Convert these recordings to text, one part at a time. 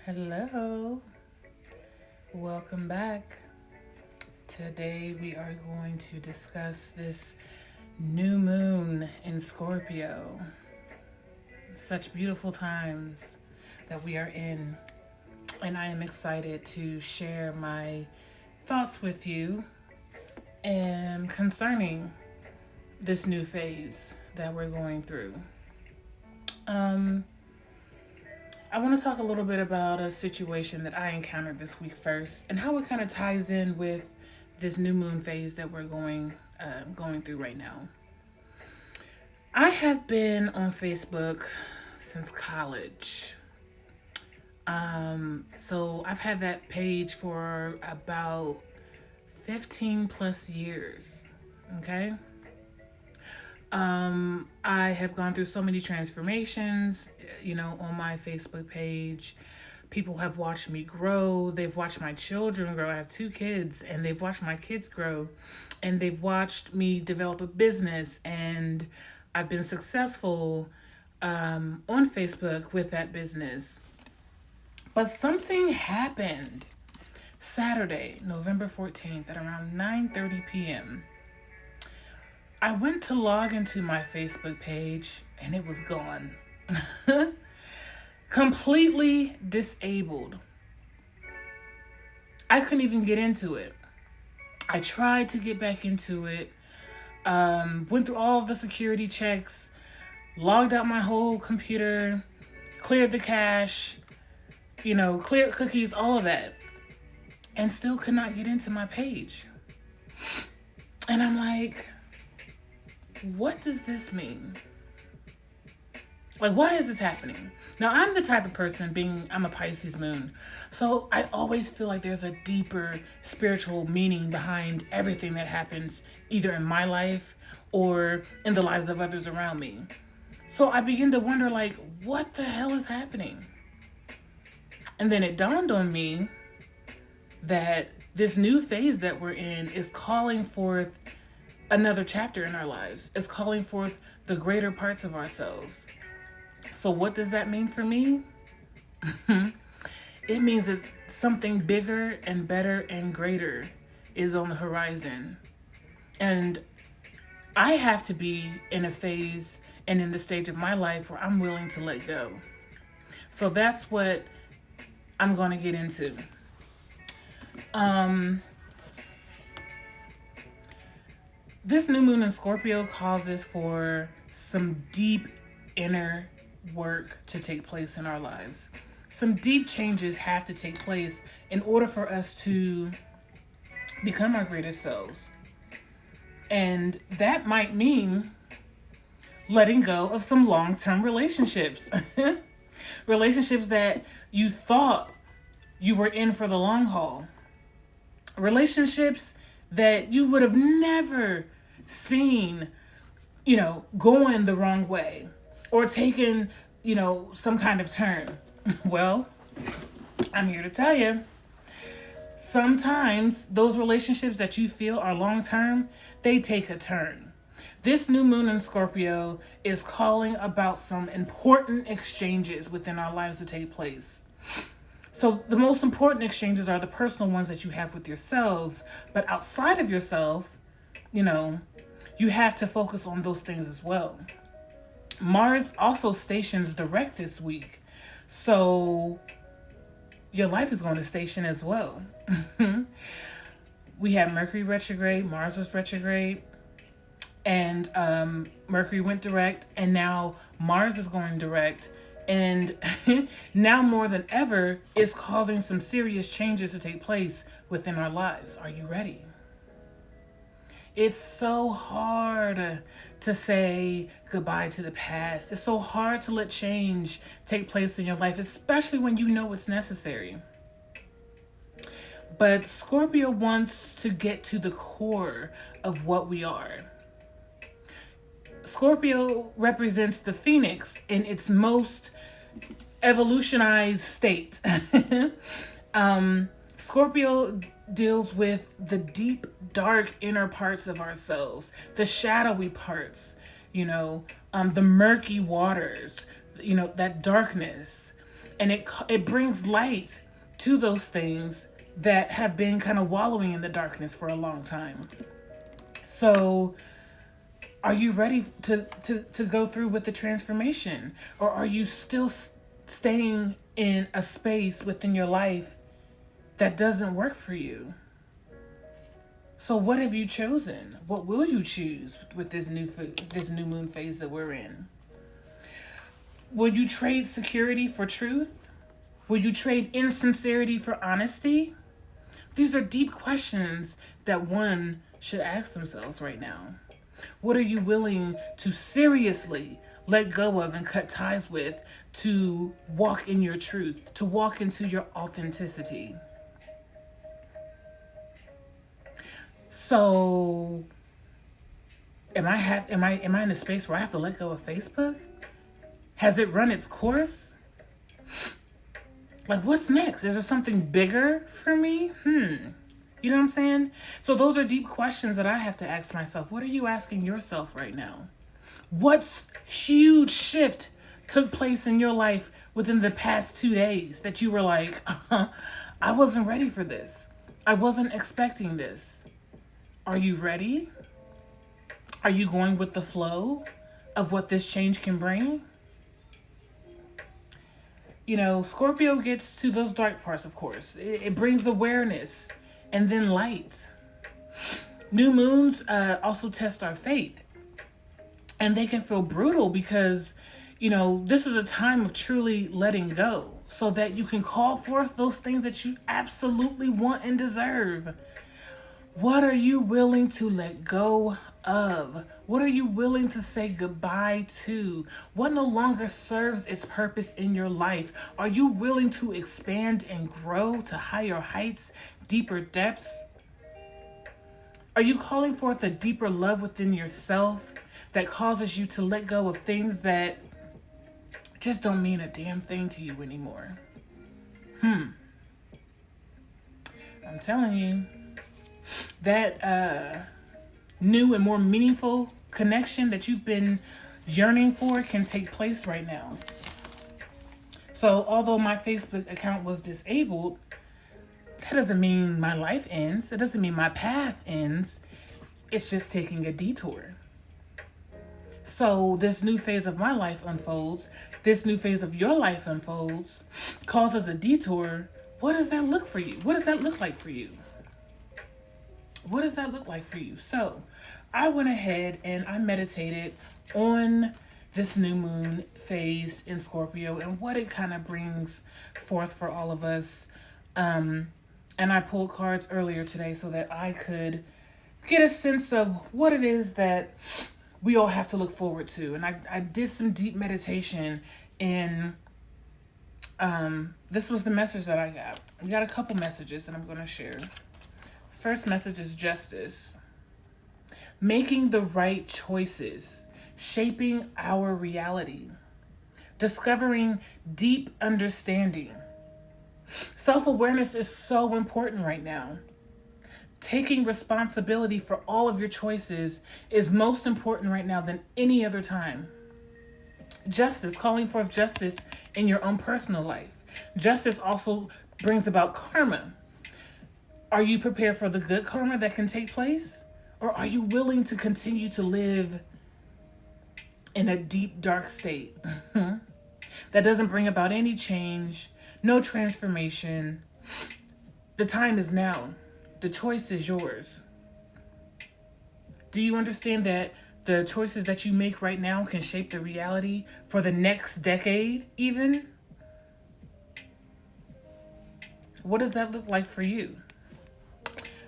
Hello, welcome back. Today we are going to discuss this new moon in Scorpio. Such beautiful times that we are in, and I am excited to share my thoughts with you and concerning this new phase that we're going through. Um, I want to talk a little bit about a situation that I encountered this week first, and how it kind of ties in with this new moon phase that we're going through right now. I have been on Facebook since college. So I've had that page for about 15 plus years. Okay. I have gone through so many transformations, on my Facebook page. People have watched me grow. They've watched my children grow. I have two kids, and they've watched my kids grow. And they've watched me develop a business. And I've been successful on Facebook with that business. But something happened Saturday, November 14th at around 9:30 p.m. I went to log into my Facebook page and it was gone. Completely disabled. I couldn't even get into it. I tried to get back into it, went through all the security checks, logged out my whole computer, cleared the cache, cleared cookies, all of that, and still could not get into my page. And I'm like, what does this mean? Like, why is this happening? Now, I'm the type of person, I'm a Pisces moon, so I always feel like there's a deeper spiritual meaning behind everything that happens, either in my life or in the lives of others around me. So I begin to wonder, like, what the hell is happening? And then it dawned on me that this new phase that we're in is calling forth another chapter in our lives. It's calling forth the greater parts of ourselves. So what does that mean for me? It means that something bigger and better and greater is on the horizon. And I have to be in a phase and in the stage of my life where I'm willing to let go. So that's what I'm going to get into. This new moon in Scorpio causes for some deep inner work to take place in our lives. Some deep changes have to take place in order for us to become our greatest selves. And that might mean letting go of some long-term relationships. Relationships that you thought you were in for the long haul. Relationships that you would have never seen, going the wrong way or taking, some kind of turn. Well, I'm here to tell you, sometimes those relationships that you feel are long term, they take a turn. This new moon in Scorpio is calling about some important exchanges within our lives to take place. So the most important exchanges are the personal ones that you have with yourselves, but outside of yourself, you have to focus on those things as well. Mars also stations direct this week, so your life is going to station as well. We had Mercury retrograde, Mars was retrograde, and Mercury went direct, and now Mars is going direct. And now more than ever is causing some serious changes to take place within our lives. Are you ready? It's so hard to say goodbye to the past. It's so hard to let change take place in your life, especially when you know it's necessary. But Scorpio wants to get to the core of what we are. Scorpio represents the phoenix in its most evolutionized state. Scorpio deals with the deep, dark inner parts of ourselves, the shadowy parts, the murky waters, that darkness. And it brings light to those things that have been kind of wallowing in the darkness for a long time. So are you ready to go through with the transformation? Or are you still staying in a space within your life that doesn't work for you? So what have you chosen? What will you choose with this new moon phase that we're in? Will you trade security for truth? Will you trade insincerity for honesty? These are deep questions that one should ask themselves right now. What are you willing to seriously let go of and cut ties with to walk in your truth, to walk into your authenticity? So, am I in a space where I have to let go of Facebook? Has it run its course? Like, what's next? Is there something bigger for me? You know what I'm saying? So those are deep questions that I have to ask myself. What are you asking yourself right now? What's huge shift took place in your life within the past 2 days that you were like, I wasn't ready for this. I wasn't expecting this. Are you ready? Are you going with the flow of what this change can bring? You know, Scorpio gets to those dark parts, of course. It brings awareness and then light. New moons also test our faith. And they can feel brutal because, you know, this is a time of truly letting go so that you can call forth those things that you absolutely want and deserve. What are you willing to let go of? What are you willing to say goodbye to? What no longer serves its purpose in your life? Are you willing to expand and grow to higher heights, deeper depths? Are you calling forth a deeper love within yourself that causes you to let go of things that just don't mean a damn thing to you anymore? I'm telling you. That new and more meaningful connection that you've been yearning for can take place right now. So although my Facebook account was disabled, that doesn't mean my life ends. It doesn't mean my path ends. It's just taking a detour. So this new phase of my life unfolds. This new phase of your life unfolds, causes a detour. What does that look for you? What does that look like for you? What does that look like for you? So I went ahead and I meditated on this new moon phase in Scorpio and what it kind of brings forth for all of us. And I pulled cards earlier today so that I could get a sense of what it is that we all have to look forward to. And I did some deep meditation, and this was the message that I got. We got a couple messages that I'm going to share. First message is justice. Making the right choices, shaping our reality, discovering deep understanding. Self-awareness is so important right now. Taking responsibility for all of your choices is most important right now than any other time. Justice, calling forth justice in your own personal life. Justice also brings about karma. Are you prepared for the good karma that can take place? Or are you willing to continue to live in a deep, dark state that doesn't bring about any change, no transformation? The time is now. The choice is yours. Do you understand that the choices that you make right now can shape the reality for the next decade even? What does that look like for you?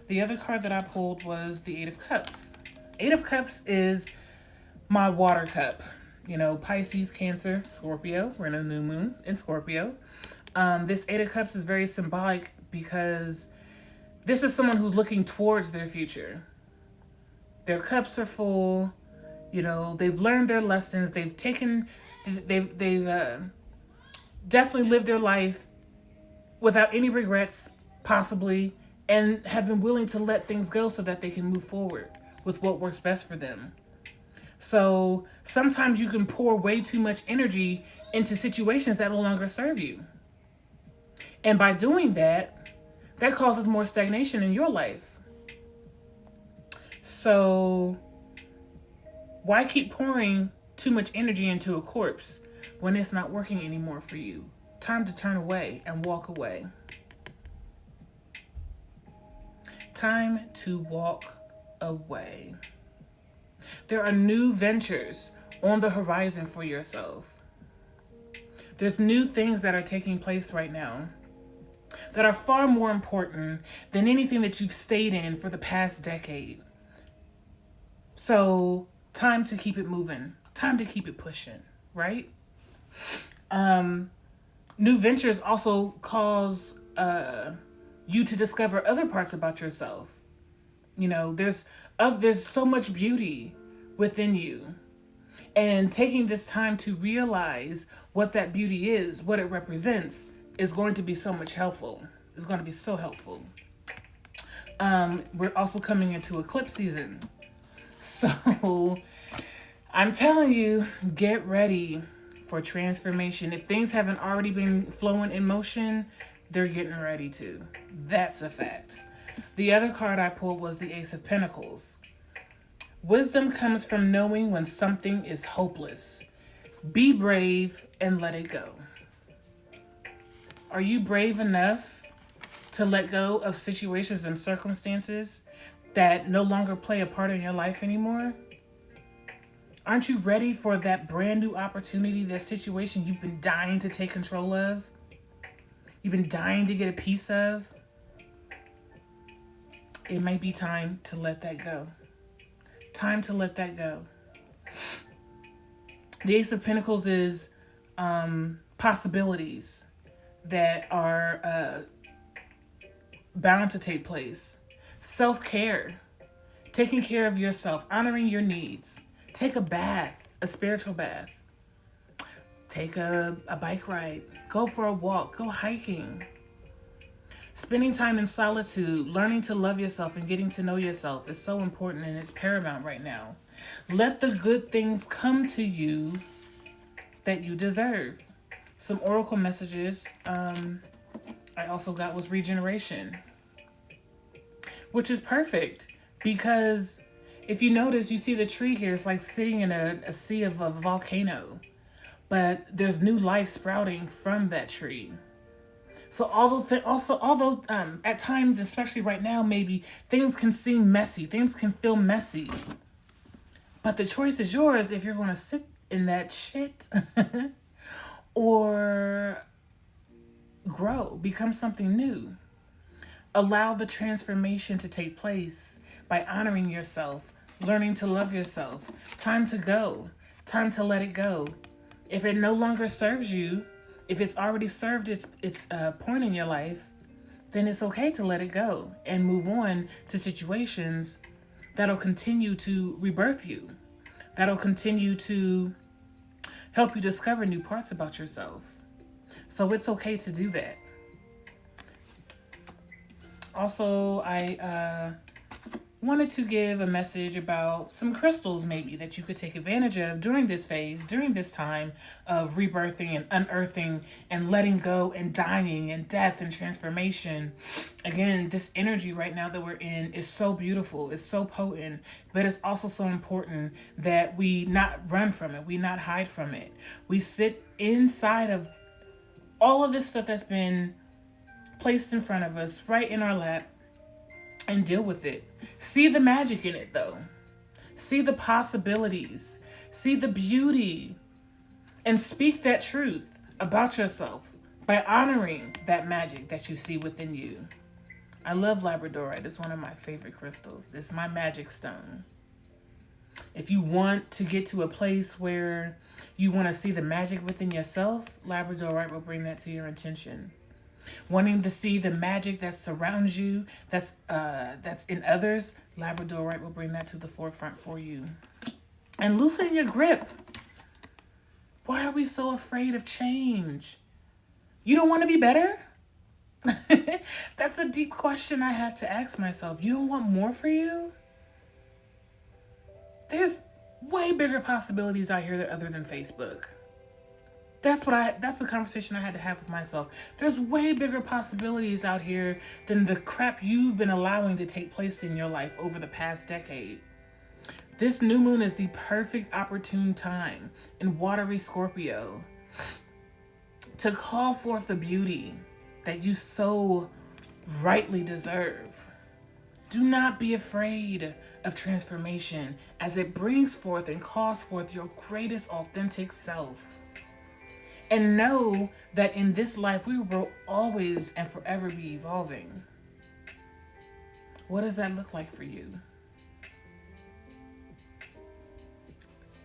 The other card that I pulled was the Eight of Cups. Eight of Cups is my water cup. You know, Pisces, Cancer, Scorpio. We're in a new moon in Scorpio. This Eight of Cups is very symbolic because this is someone who's looking towards their future. Their cups are full. You know, they've learned their lessons. They've definitely lived their life without any regrets, possibly, and have been willing to let things go so that they can move forward with what works best for them. So sometimes you can pour way too much energy into situations that no longer serve you. And by doing that, that causes more stagnation in your life. So why keep pouring too much energy into a corpse when it's not working anymore for you? Time to turn away and walk away. Time to walk away. There are new ventures on the horizon for yourself. There's new things that are taking place right now that are far more important than anything that you've stayed in for the past decade. So, time to keep it moving. Time to keep it pushing, right? New ventures also cause you to discover other parts about yourself. You know, there's so much beauty within you. And taking this time to realize what that beauty is, what it represents, is going to be so much helpful. It's going to be so helpful. We're also coming into eclipse season. So I'm telling you, get ready for transformation. If things haven't already been flowing in motion, they're getting ready to. That's a fact. The other card I pulled was the Ace of Pentacles. Wisdom comes from knowing when something is hopeless. Be brave and let it go. Are you brave enough to let go of situations and circumstances that no longer play a part in your life anymore? Aren't you ready for that brand new opportunity, that situation you've been dying to take control of? You've been dying to get a piece of? It might be time to let that go. Time to let that go. The Ace of Pentacles is possibilities that are bound to take place. Self-care, taking care of yourself, honoring your needs. Take a bath, a spiritual bath. Take a bike ride. Go for a walk. Go hiking. Spending time in solitude, learning to love yourself and getting to know yourself is so important, and it's paramount right now. Let the good things come to you that you deserve. Some oracle messages I also got was regeneration, which is perfect because if you notice, you see the tree here, it's like sitting in a sea of a volcano, but there's new life sprouting from that tree. So although at times, especially right now, maybe things can seem messy, things can feel messy, but the choice is yours if you're going to sit in that shit or grow, become something new. Allow the transformation to take place by honoring yourself, learning to love yourself. Time to go. Time to let it go. If it no longer serves you, if it's already served its point in your life, then it's okay to let it go and move on to situations that'll continue to rebirth you, that'll continue to help you discover new parts about yourself. So it's okay to do that. Also, I wanted to give a message about some crystals maybe that you could take advantage of during this phase, during this time of rebirthing and unearthing and letting go and dying and death and transformation. Again, this energy right now that we're in is so beautiful, it's so potent, but it's also so important that we not run from it, we not hide from it. We sit inside of all of this stuff that's been placed in front of us, right in our lap, and deal with it. See the magic in it, though. See the possibilities. See the beauty. And speak that truth about yourself by honoring that magic that you see within you. I love labradorite. It's one of my favorite crystals. It's my magic stone. If you want to get to a place where you want to see the magic within yourself, labradorite will bring that to your attention. Wanting to see the magic that surrounds you, that's in others, labradorite will bring that to the forefront for you. And loosen your grip. Why are we so afraid of change? You don't want to be better? That's a deep question I have to ask myself. You don't want more for you? There's way bigger possibilities out here other than Facebook. That's the conversation I had to have with myself. There's way bigger possibilities out here than the crap you've been allowing to take place in your life over the past decade. This new moon is the perfect opportune time in watery Scorpio to call forth the beauty that you so rightly deserve. Do not be afraid of transformation as it brings forth and calls forth your greatest authentic self. And know that in this life we will always and forever be evolving. What does that look like for you?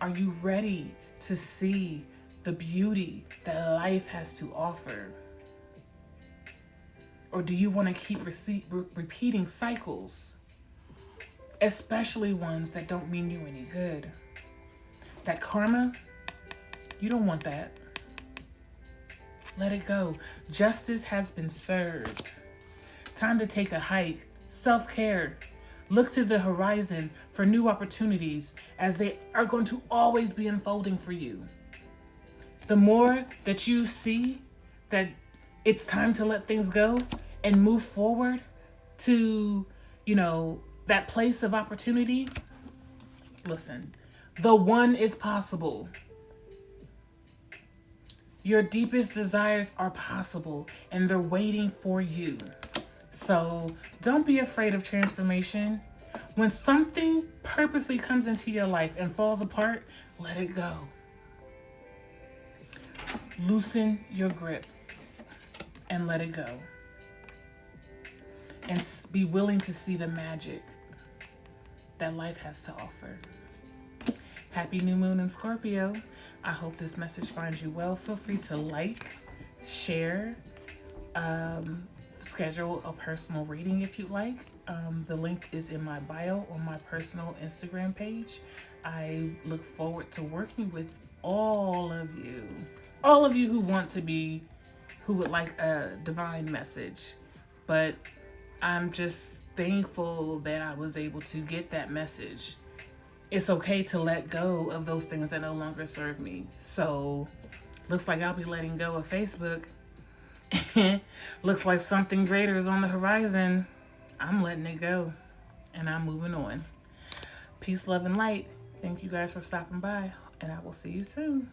Are you ready to see the beauty that life has to offer? Or do you want to keep repeating cycles, especially ones that don't mean you any good? That karma, you don't want that. Let it go. Justice has been served. Time to take a hike. Self-care. Look to the horizon for new opportunities as they are going to always be unfolding for you. The more that you see that it's time to let things go and move forward to, that place of opportunity, listen, the one is possible. Your deepest desires are possible and they're waiting for you. So don't be afraid of transformation. When something purposely comes into your life and falls apart, let it go. Loosen your grip and let it go. And be willing to see the magic that life has to offer. Happy new moon in Scorpio. I hope this message finds you well. Feel free to like, share, schedule a personal reading if you'd like. The link is in my bio on my personal Instagram page. I look forward to working with all of you who would like a divine message. But I'm just thankful that I was able to get that message. It's okay to let go of those things that no longer serve me. So, looks like I'll be letting go of Facebook. Looks like something greater is on the horizon. I'm letting it go. And I'm moving on. Peace, love, and light. Thank you guys for stopping by. And I will see you soon.